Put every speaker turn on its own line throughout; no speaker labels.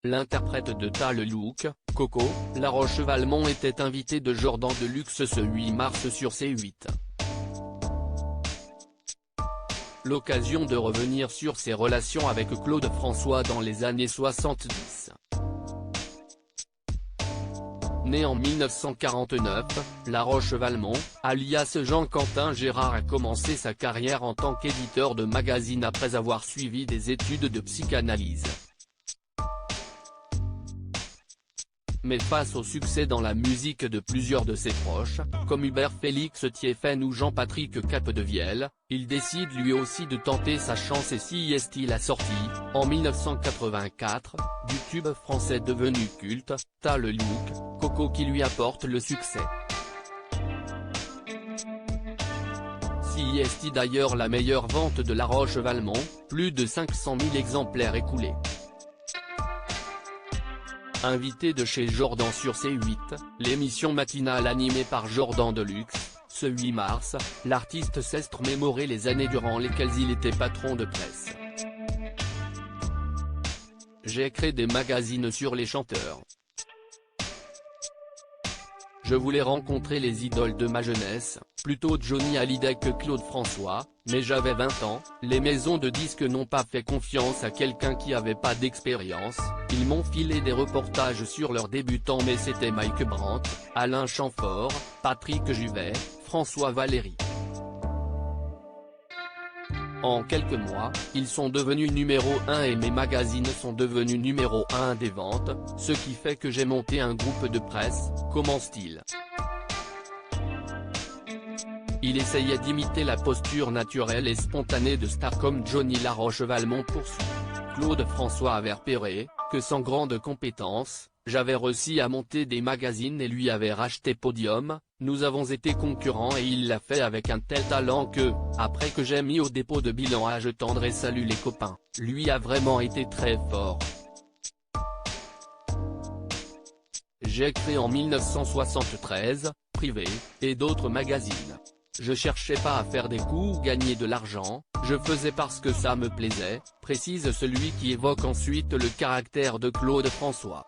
l'interprète de T'as le look, Coco, La Roche-Valmont était invité de Jordan Deluxe ce 8 mars sur C8. L'occasion de revenir sur ses relations avec Claude François dans les années 70. Né en 1949, La Roche-Valmont, alias Jean-Quentin Gérard a commencé sa carrière en tant qu'éditeur de magazine après avoir suivi des études de psychanalyse. Mais face au succès dans la musique de plusieurs de ses proches, comme Hubert Félix Thiéfaine ou Jean-Patrick Capdevielle, il décide lui aussi de tenter sa chance et s'y est-il a sorti, en 1984, du tube français devenu culte, T'as le look, Coco qui lui apporte le succès. Si est d'ailleurs la meilleure vente de La Roche-Valmont, plus de 500 000 exemplaires écoulés. Invité de chez Jordan sur C8, l'émission matinale animée par Jordan Deluxe, ce 8 mars, l'artiste s'est remémoré les années durant lesquelles il était patron de presse. J'ai créé des magazines sur les chanteurs. Je voulais rencontrer les idoles de ma jeunesse, plutôt Johnny Hallyday que Claude François, mais j'avais 20 ans, les maisons de disques n'ont pas fait confiance à quelqu'un qui avait pas d'expérience, ils m'ont filé des reportages sur leurs débutants mais c'était Mike Brandt, Alain Chamfort, Patrick Juvet, François Valéry. En quelques mois, ils sont devenus numéro 1 et mes magazines sont devenus numéro 1 des ventes, ce qui fait que j'ai monté un groupe de presse, commence-t-il. Il essayait d'imiter la posture naturelle et spontanée de stars comme Johnny La Roche-Valmont poursuit. Claude François avait repéré, que sans grande compétence, j'avais réussi à monter des magazines et lui avait racheté Podium, nous avons été concurrents et il l'a fait avec un tel talent que, après que j'ai mis au dépôt de bilan à Je tendre et salut les copains, lui a vraiment été très fort. J'ai créé en 1973, Privé, et d'autres magazines. Je cherchais pas à faire des coups ou gagner de l'argent, je faisais parce que ça me plaisait, précise celui qui évoque ensuite le caractère de Claude François.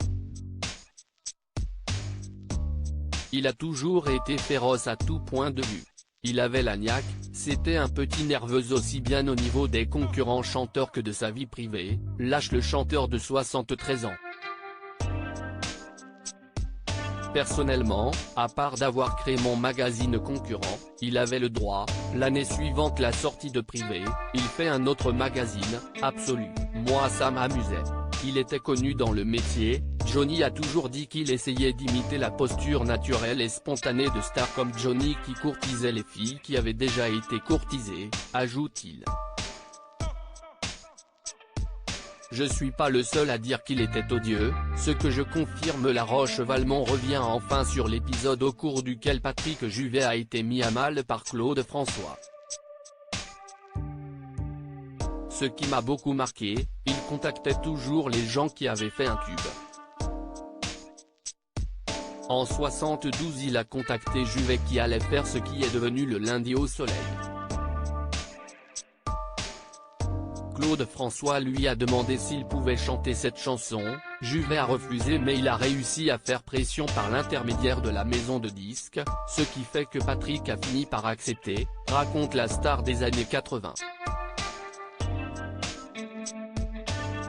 Il a toujours été féroce à tout point de vue. Il avait la niaque, c'était un petit nerveux aussi bien au niveau des concurrents chanteurs que de sa vie privée, lâche le chanteur de 73 ans. Personnellement, à part d'avoir créé mon magazine concurrent, il avait le droit, l'année suivante la sortie de Privé, il fait un autre magazine, Absolu, moi ça m'amusait. Il était connu dans le métier, Johnny a toujours dit qu'il essayait d'imiter la posture naturelle et spontanée de stars comme Johnny qui courtisait les filles qui avaient déjà été courtisées, ajoute-t-il. Je suis pas le seul à dire qu'il était odieux, ce que je confirme. La Roche-Valmont revient enfin sur l'épisode au cours duquel Patrick Juvet a été mis à mal par Claude François. Ce qui m'a beaucoup marqué, il contactait toujours les gens qui avaient fait un tube. En 72 il a contacté Juvet qui allait faire ce qui est devenu le Lundi au Soleil. Claude François lui a demandé s'il pouvait chanter cette chanson, Juvet a refusé mais il a réussi à faire pression par l'intermédiaire de la maison de disques, ce qui fait que Patrick a fini par accepter, raconte la star des années 80.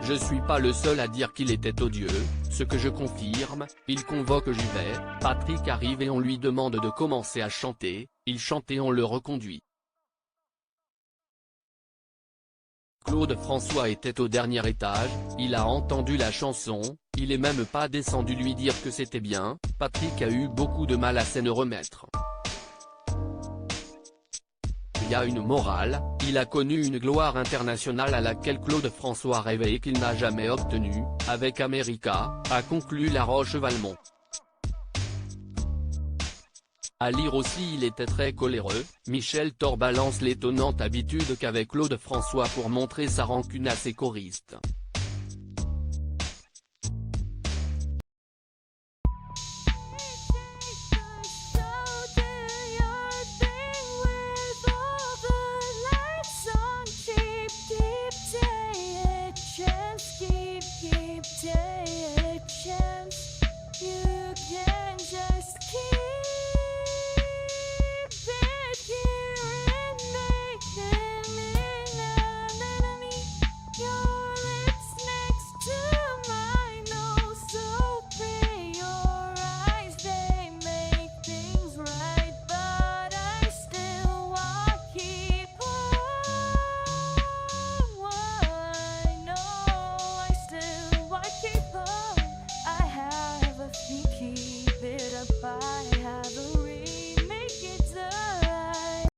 Je suis pas le seul à dire qu'il était odieux, ce que je confirme, il convoque Juvet, Patrick arrive et on lui demande de commencer à chanter, il chante et on le reconduit. Claude François était au dernier étage, il a entendu la chanson, il est même pas descendu lui dire que c'était bien, Patrick a eu beaucoup de mal à s'en remettre. Il y a une morale, il a connu une gloire internationale à laquelle Claude François rêvait et qu'il n'a jamais obtenue, avec America, a conclu La Roche-Valmont. À lire aussi il était très coléreux, Michel Thor balance l'étonnante habitude qu'avait Claude François pour montrer sa rancune à ses choristes.